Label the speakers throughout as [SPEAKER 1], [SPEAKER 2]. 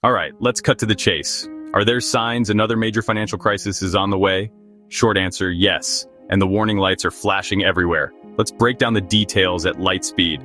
[SPEAKER 1] All right, let's cut to the chase. Are there signs another major financial crisis is on the way? Short answer, yes. And the warning lights are flashing everywhere. Let's break down the details at light speed.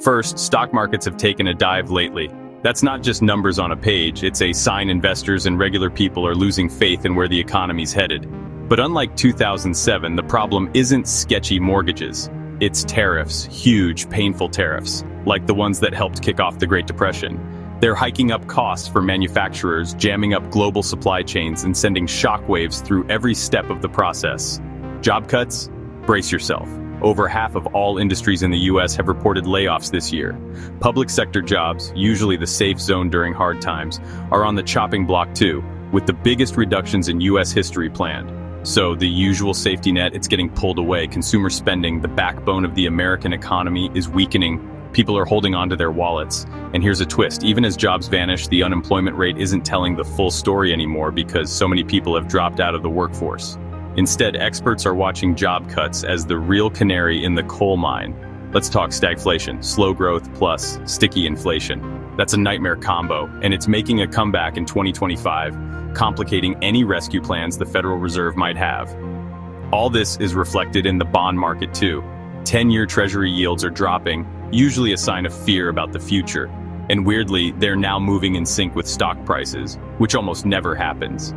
[SPEAKER 1] First, stock markets have taken a dive lately. That's not just numbers on a page, it's a sign investors and regular people are losing faith in where the economy's headed. But unlike 2007, the problem isn't sketchy mortgages. It's tariffs, huge, painful tariffs, like the ones that helped kick off the Great Depression. They're hiking up costs for manufacturers, jamming up global supply chains, and sending shockwaves through every step of the process. Job cuts? Brace yourself. Over half of all industries in the US have reported layoffs this year. Public sector jobs, usually the safe zone during hard times, are on the chopping block too, with the biggest reductions in US history planned. So the usual safety net, it's getting pulled away. Consumer spending, the backbone of the American economy, is weakening. People are holding on to their wallets. And here's a twist. Even as jobs vanish, the unemployment rate isn't telling the full story anymore because so many people have dropped out of the workforce. Instead, experts are watching job cuts as the real canary in the coal mine. Let's talk stagflation, slow growth plus sticky inflation. That's a nightmare combo, and it's making a comeback in 2025, complicating any rescue plans the Federal Reserve might have. All this is reflected in the bond market too. 10-year Treasury yields are dropping, usually a sign of fear about the future. And weirdly, they're now moving in sync with stock prices, which almost never happens.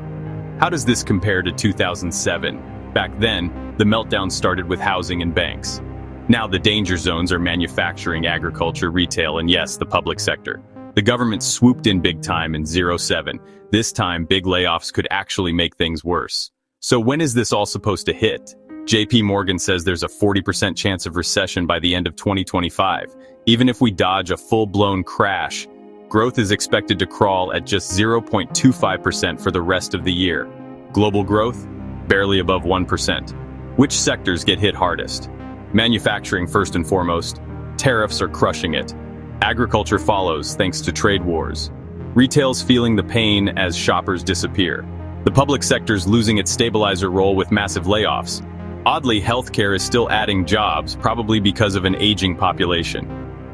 [SPEAKER 1] How does this compare to 2007? Back then, the meltdown started with housing and banks. Now the danger zones are manufacturing, agriculture, retail, and yes, the public sector. The government swooped in big time in 2007. This time, big layoffs could actually make things worse. So when is this all supposed to hit? JP Morgan says there's a 40% chance of recession by the end of 2025. Even if we dodge a full-blown crash, growth is expected to crawl at just 0.25% for the rest of the year. Global growth? Barely above 1%. Which sectors get hit hardest? Manufacturing first and foremost. Tariffs are crushing it. Agriculture follows thanks to trade wars. Retail's feeling the pain as shoppers disappear. The public sector's losing its stabilizer role with massive layoffs. Oddly, healthcare is still adding jobs, probably because of an aging population.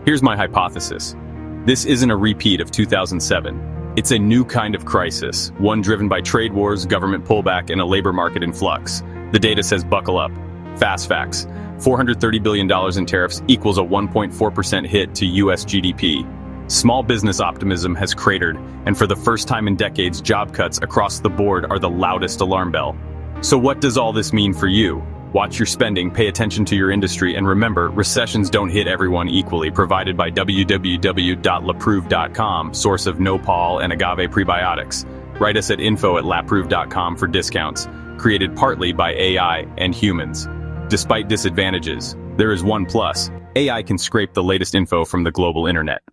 [SPEAKER 1] Here's my hypothesis. This isn't a repeat of 2007. It's a new kind of crisis, one driven by trade wars, government pullback, and a labor market in flux. The data says buckle up. Fast facts. $430 billion in tariffs equals a 1.4% hit to US GDP. Small business optimism has cratered, and for the first time in decades, job cuts across the board are the loudest alarm bell. So what does all this mean for you? Watch your spending, pay attention to your industry, and remember, recessions don't hit everyone equally. Provided by www.lapreuve.com, source of nopal and agave prebiotics. Write us at info@lapreuve.com for discounts. Created partly by AI and humans. Despite disadvantages, there is one plus. AI can scrape the latest info from the global internet.